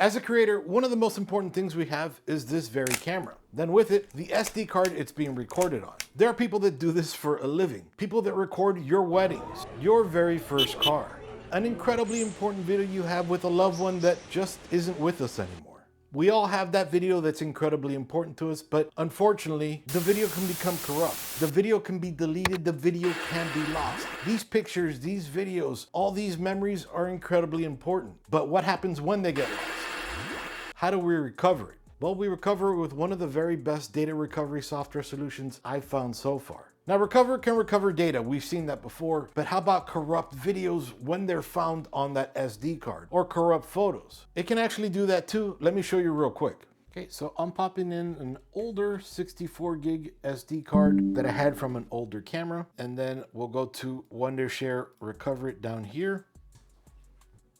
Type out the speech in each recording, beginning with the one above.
As a creator, one of the most important things we have is this very camera. Then with it, the SD card it's being recorded on. There are people that do this for a living. People that record your weddings, your very first car, an incredibly important video you have with a loved one that just isn't with us anymore. We all have that video that's incredibly important to us, but unfortunately, the video can become corrupt. The video can be deleted, the video can be lost. These pictures, these videos, all these memories are incredibly important. But what happens when they get lost? How do we recover it? Well, we recover it with one of the very best data recovery software solutions I've found so far. Now, Recoverit can recover data. We've seen that before, but how about corrupt videos when they're found on that SD card, or corrupt photos? It can actually do that too. Let me show you real quick. Okay, so I'm popping in an older 64 gig SD card that I had from an older camera, and then we'll go to Wondershare Recoverit down here.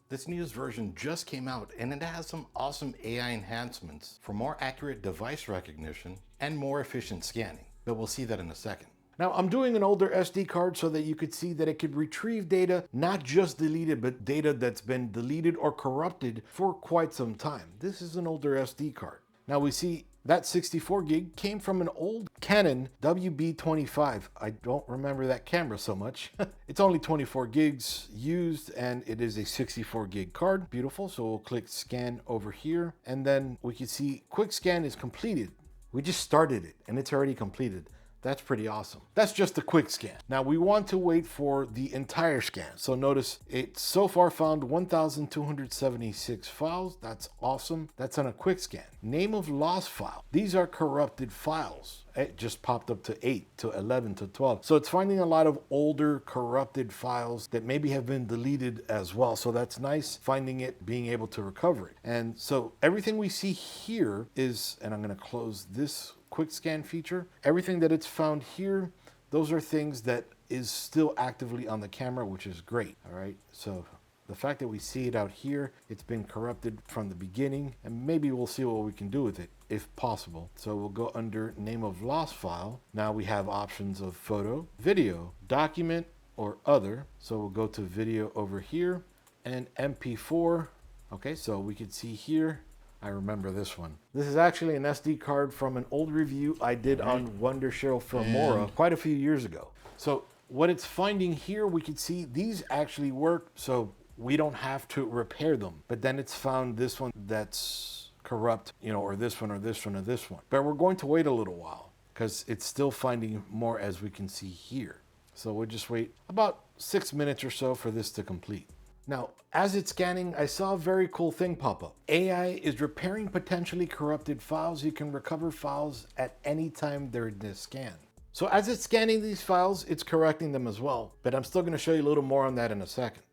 This newest version just came out and it has some awesome AI enhancements for more accurate device recognition and more efficient scanning, but we'll see that in a second. Now, I'm doing an older SD card so that you could see that it could retrieve data, not just deleted, but data that's been deleted or corrupted for quite some time. This is an older SD card. Now we see that 64 gig came from an old Canon WB25. I don't remember that camera so much. It's only 24 gigs used and it is a 64 gig card. Beautiful. So we'll click scan over here and then we can see quick scan is completed. We just started it and it's already completed. That's pretty awesome. That's just a quick scan. Now we want to wait for the entire scan. So notice it so far found 1,276 files. That's awesome. That's on a quick scan. Name of lost file. These are corrupted files. It just popped up to 8, to 11, to 12. So it's finding a lot of older corrupted files that maybe have been deleted as well. So that's nice, finding it, being able to recover it. And so everything we see here is, and I'm gonna close this quick scan feature. Everything that it's found here, those are things that is still actively on the camera, which is great. All right, so the fact that we see it out here, it's been corrupted from the beginning, and maybe we'll see what we can do with it if possible. So we'll go under name of lost file. Now we have options of photo, video, document, or other. So we'll go to video over here and MP4. Okay, so we can see here, I remember this one. This is actually an SD card from an old review I did on Wondershare Recoverit quite a few years ago. So what it's finding here, we can see these actually work, so we don't have to repair them. But then it's found this one that's corrupt, you know, or this one, or this one, or this one. But we're going to wait a little while because it's still finding more, as we can see here. So we'll just wait about 6 minutes or so for this to complete. Now, as it's scanning, I saw a very cool thing pop up. AI is repairing potentially corrupted files. You can recover files at any time they're in this scan. So as it's scanning these files, it's correcting them as well, but I'm still gonna show you a little more on that in a second.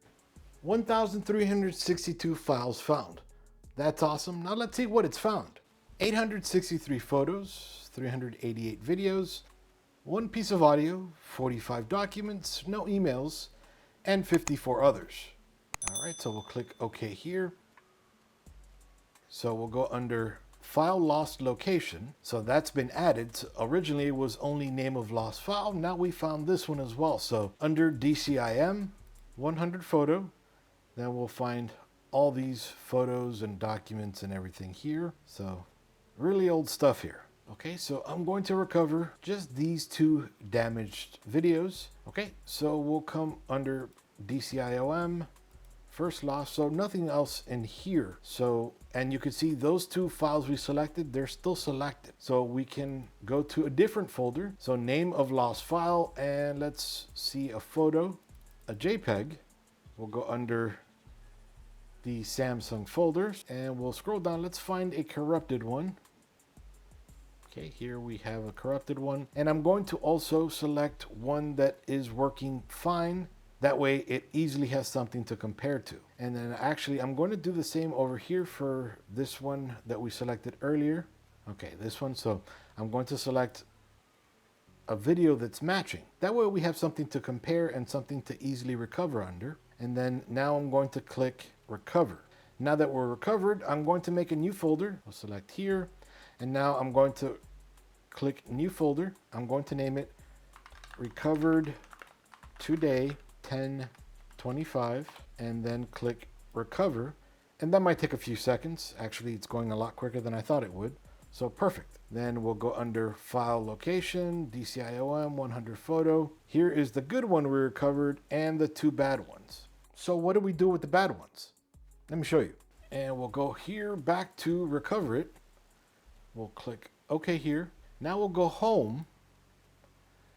1,362 files found. That's awesome. Now let's see what it's found. 863 photos, 388 videos, 1 piece of audio, 45 documents, no emails, and 54 others. All right, so we'll click OK here. So we'll go under file lost location. So that's been added. So originally it was only name of lost file. Now we found this one as well. So under DCIM, 100 photo, then we'll find all these photos and documents and everything here. So really old stuff here. Okay, so I'm going to recover just these 2 damaged videos. Okay, so we'll come under DCIOM, first lost, so nothing else in here. So, and you can see those 2 files we selected, they're still selected. So we can go to a different folder. So name of lost file, and let's see a photo, a JPEG. We'll go under the Samsung folders and we'll scroll down. Let's find a corrupted one. Okay, here we have a corrupted one. And I'm going to also select one that is working fine. That way it easily has something to compare to. And then actually I'm going to do the same over here for this one that we selected earlier. Okay, this one. So I'm going to select a video that's matching. That way we have something to compare and something to easily recover under. And then now I'm going to click recover. Now that we're recovered, I'm going to make a new folder. I'll select here. And now I'm going to click new folder. I'm going to name it recovered today 10/25 and then click recover. And that might take a few seconds. Actually, it's going a lot quicker than I thought it would. So perfect. Then we'll go under File Location, DCIOM 100 photo. Here is the good one we recovered and the 2 bad ones. So what do we do with the bad ones? Let me show you. And we'll go here back to Recoverit. We'll click OK here. Now we'll go home.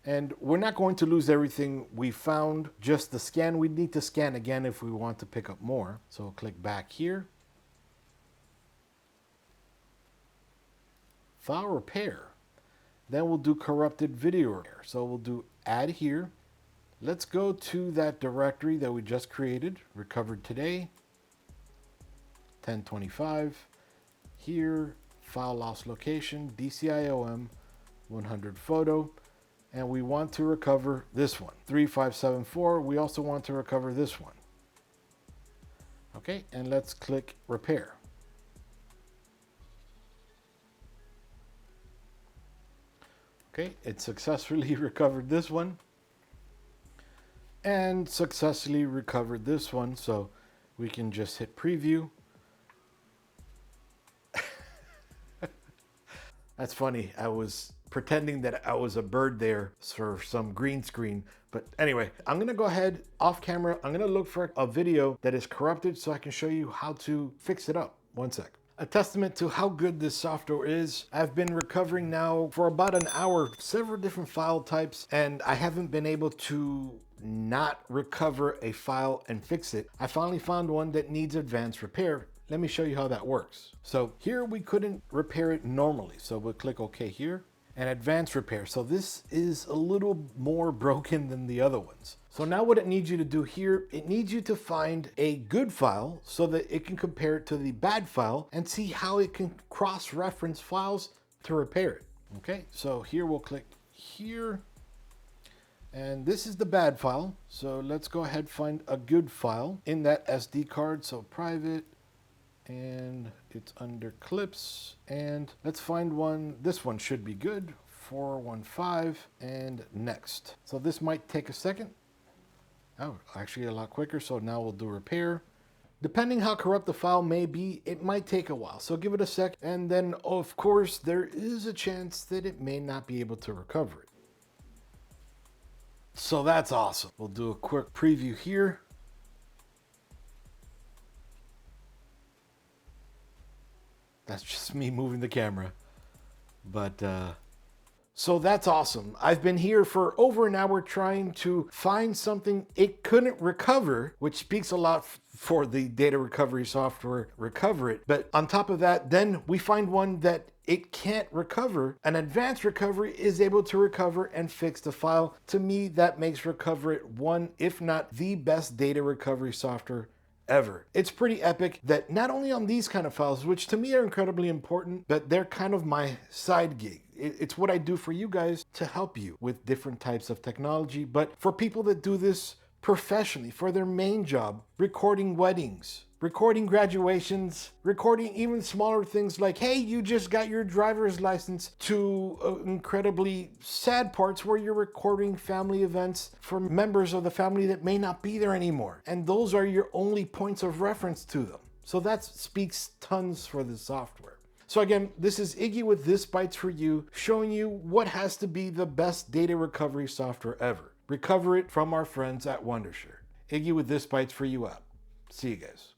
And we're not going to lose everything we found, just the scan. We need to scan again if we want to pick up more. So we'll click back here. File repair. Then we'll do corrupted video repair. So we'll do add here. Let's go to that directory that we just created, recovered today, 1025. Here, file loss location, DCIOM 100 photo. And we want to recover this one, 3574. We also want to recover this one. Okay, and let's click repair. Okay, it successfully recovered this one and successfully recovered this one. So we can just hit preview. That's funny. I was pretending that I was a bird there for some green screen. But anyway, I'm gonna go ahead off camera. I'm gonna look for a video that is corrupted so I can show you how to fix it up. One sec. A testament to how good this software is. I've been recovering now for about an hour, several different file types, and I haven't been able to not recover a file and fix it. I finally found one that needs advanced repair. Let me show you how that works. So here we couldn't repair it normally. So we'll click OK here and advanced repair. So this is a little more broken than the other ones. So now what it needs you to do here, it needs you to find a good file so that it can compare it to the bad file and see how it can cross-reference files to repair it. Okay, so here we'll click here. And this is the bad file. So let's go ahead and find a good file in that SD card. So private, and it's under clips, and let's find one. This one should be good, 415, and next. So this might take a second. Oh, actually a lot quicker. So now we'll do repair. Depending how corrupt the file may be, it might take a while. So give it a sec. And then of course, there is a chance that it may not be able to recover it. So that's awesome. We'll do a quick preview here. That's just me moving the camera. But so that's awesome. I've been here for over an hour trying to find something it couldn't recover, which speaks a lot for the data recovery software Recoverit. But on top of that, then we find one that it can't recover. An advanced recovery is able to recover and fix the file. To me, that makes Recoverit one, if not the best data recovery software ever. It's pretty epic that not only on these kind of files, which to me are incredibly important, but they're kind of my side gig. It's what I do for you guys to help you with different types of technology. But for people that do this professionally, for their main job, recording weddings, recording graduations, recording even smaller things like, hey, you just got your driver's license, to incredibly sad parts where you're recording family events for members of the family that may not be there anymore. And those are your only points of reference to them. So that speaks tons for the software. So again, this is Iggy with ThisBytesForYou, showing you what has to be the best data recovery software ever. Recover it from our friends at Wondershare. Iggy with ThisBytesForYou out. See you guys.